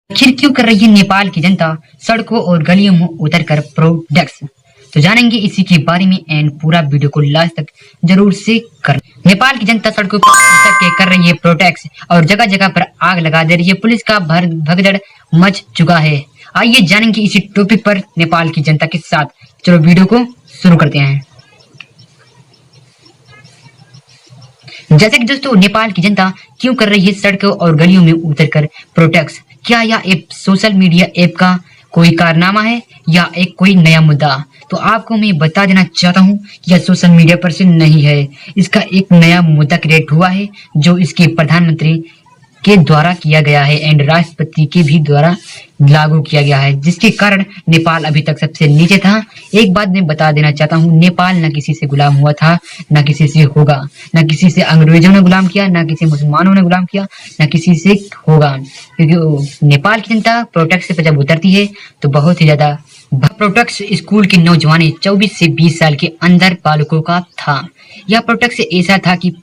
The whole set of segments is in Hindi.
आखिर क्यों कर रही है नेपाल की जनता सड़कों और गलियों में उतरकर प्रोटेस्ट। तो जानेंगे इसी के बारे में एंड पूरा वीडियो को लास्ट तक जरूर से कर। नेपाल की जनता सड़कों पर उतर के कर रही है प्रोटेस्ट और जगह जगह पर आग लगा दे रही है। पुलिस का भगदड़ मच चुका है। आइए जानेंगे इसी टॉपिक पर नेपाल की जनता के साथ। चलो वीडियो को शुरू करते हैं। जैसे कि दोस्तों, नेपाल की जनता क्यों कर रही है सड़कों और गलियों में उतरकर प्रोटेस्ट। क्या यह ऐप सोशल मीडिया ऐप का कोई कारनामा है या एक कोई नया मुद्दा? तो आपको मैं बता देना चाहता हूँ कि यह सोशल मीडिया पर से नहीं है। इसका एक नया मुद्दा क्रिएट हुआ है जो इसके प्रधानमंत्री के द्वारा किया गया है एंड राष्ट्रपति के भी द्वारा लागू किया गया है, जिसके कारण नेपाल अभी तक सबसे नीचे था। एक बात मैं बता देना चाहता हूँ, नेपाल न किसी से गुलाम हुआ था, न किसी से होगा, न किसी से अंग्रेजों ने गुलाम किया, न किसी मुसलमानों ने गुलाम किया, न किसी से होगा। क्योंकि नेपाल की जनता प्रोटेस्ट से जब उतरती है तो बहुत ही ज्यादा प्रोटेस्ट स्कूल के नौजवान 24 से 20 साल के अंदर बालकों का था। यह प्रोटेस्ट ऐसा था कि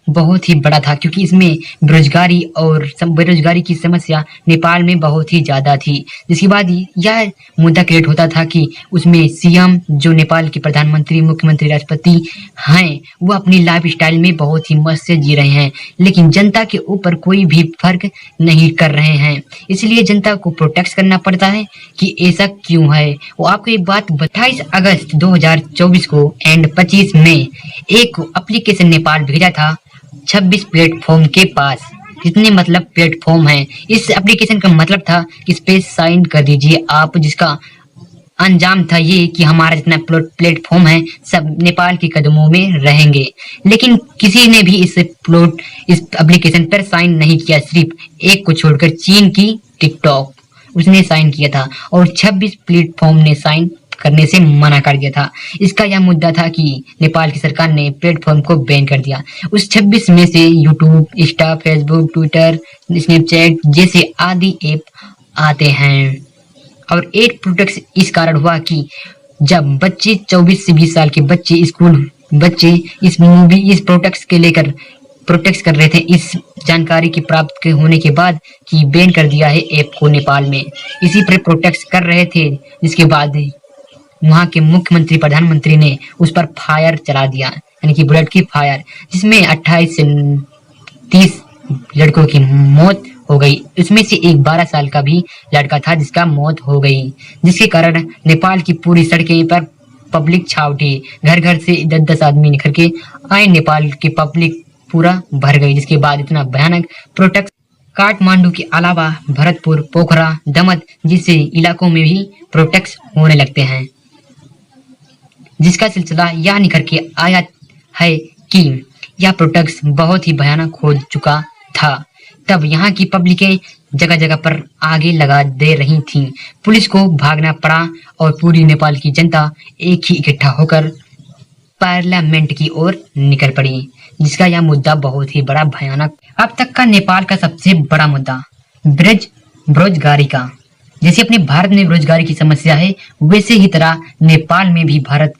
बहुत ही बड़ा था क्योंकि इसमें बेरोजगारी और बेरोजगारी की समस्या नेपाल में बहुत ही ज्यादा थी। जिसके बाद यह मुद्दा क्रिएट होता था कि उसमें सीएम जो नेपाल के प्रधानमंत्री, मुख्यमंत्री, राष्ट्रपति हैं, वो अपनी लाइफ स्टाइल में बहुत ही मस्त से जी रहे हैं, लेकिन जनता के ऊपर कोई भी फर्क नहीं कर रहे हैं। इसलिए जनता को प्रोटेस्ट करना पड़ता है कि ऐसा क्यों है। वो आपको एक बात 28 अगस्त 2024 को एंड 25 में एक एप्लीकेशन नेपाल भेजा था 26 प्लेटफॉर्म के पास। जितने मतलब प्लेटफॉर्म हैं, इस एप्लीकेशन का मतलब था कि इस पे साइन कर दीजिए आप, जिसका अंजाम था ये कि हमारा जितना प्लेटफॉर्म है सब नेपाल के कदमों में रहेंगे। लेकिन किसी ने भी इस एप्लीकेशन पर साइन नहीं किया, सिर्फ एक को छोड़कर चीन की टिकटॉक उसने साइन किया था और 26 प्लेटफॉर्म ने साइन करने से मना कर दिया था। इसका यह मुद्दा था कि नेपाल की सरकार ने प्लेटफॉर्म को बैन कर दिया। उस 26 में से YouTube, Insta, Facebook, Twitter, Snapchat जैसे आदि ऐप आते हैं। और एक प्रोटेस्ट इस कारण हुआ कि जब बच्चे 24 से 20 साल के बच्चे इस प्रोटेस्ट के लेकर प्रोटेस्ट कर रहे थे, इस जानकारी की प्राप्त होने के बाद कि बैन कर दिया है ऐप को नेपाल में, इसी पर प्रोटेस्ट कर रहे थे। जिसके बाद वहां के मुख्यमंत्री, प्रधानमंत्री ने उस पर फायर चला दिया, यानी कि बुलेट की फायर, जिसमें 28 से 30 लड़कों की मौत हो गई। उसमें से एक 12 साल का भी लड़का था जिसका मौत हो गई, जिसके कारण नेपाल की पूरी सड़कें पर पब्लिक छा उठी। घर घर से 10-10 आदमी निकल के आए, नेपाल की पब्लिक पूरा भर गई। जिसके बाद इतना भयानक प्रोटेस्ट काठमांडू के अलावा भरतपुर, पोखरा, दमन जैसे इलाकों में भी प्रोटेस्ट होने लगते हैं, जिसका सिलसिला यह निकल के आया है कि यह प्रोटेस्ट बहुत ही भयानक हो चुका था। तब यहाँ की पब्लिकें जगह जगह पर आगे लगा दे रही थीं। पुलिस को भागना पड़ा और पूरी नेपाल की जनता एक ही इकट्ठा होकर पार्लियामेंट की ओर निकल पड़ी, जिसका यह मुद्दा बहुत ही बड़ा भयानक अब तक का नेपाल का सबसे बड़ा मुद्दा बेरोजगारी का। जैसे अपने भारत में बेरोजगारी की समस्या है, वैसे ही तरह नेपाल में भी भारत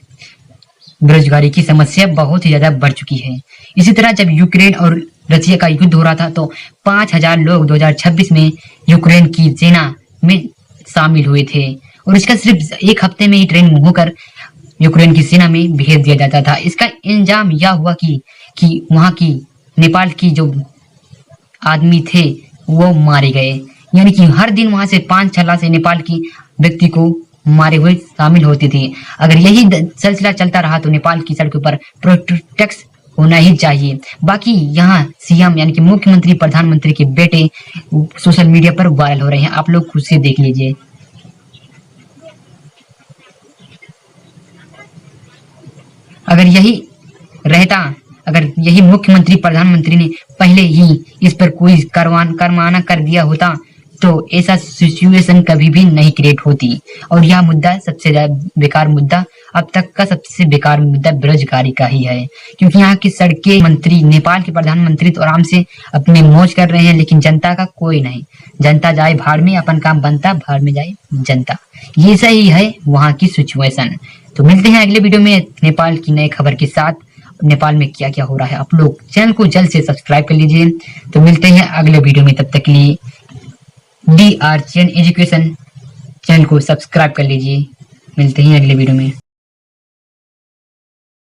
बेरोजगारी की समस्या बहुत ही ज्यादा बढ़ चुकी है। इसी तरह जब यूक्रेन और रशिया का युद्ध हो रहा था तो 5000 लोग 2026 में यूक्रेन की सेना में शामिल हुए थे और इसका सिर्फ एक हफ्ते में ही ट्रेनिंग होकर यूक्रेन की सेना में भेज दिया जाता था। इसका इंजाम यह हुआ कि वहां की नेपाल की जो आदमी थे वो मारे गए, यानी कि हर दिन वहां से 5-6 लाश नेपाल की व्यक्ति को मारे हुए शामिल होती थी। अगर यही सिलसिला चलता रहा तो नेपाल की सड़कों पर प्रोटेस्ट होना ही चाहिए। बाकी यहाँ सीएम यानी कि मुख्यमंत्री, प्रधानमंत्री के बेटे सोशल मीडिया पर वायरल हो रहे हैं, आप लोग खुद से देख लीजिए। अगर यही मुख्यमंत्री, प्रधानमंत्री ने पहले ही इस पर कोई करवाना कर दिया होता तो ऐसा सिचुएशन कभी भी नहीं क्रिएट होती। और यह मुद्दा सबसे बेकार मुद्दा, अब तक का सबसे बेकार मुद्दा बेरोजगारी का ही है, क्योंकि यहाँ की सड़कें मंत्री, नेपाल के प्रधानमंत्री तो आराम से अपने मौज कर रहे हैं, लेकिन जनता का कोई नहीं। जनता जाए भाड़ में, अपन काम बनता, भाड़ में जाए जनता। ये सही है वहाँ की सिचुएशन। तो मिलते हैं अगले वीडियो में नेपाल की नई खबर के साथ। नेपाल में क्या क्या हो रहा है, आप लोग चैनल को जल्द से सब्सक्राइब कर लीजिए। तो मिलते हैं अगले वीडियो में, तब तक के लिए डी आर चैन एजुकेशन चैनल को सब्सक्राइब कर लीजिए। मिलते हैं अगले वीडियो में।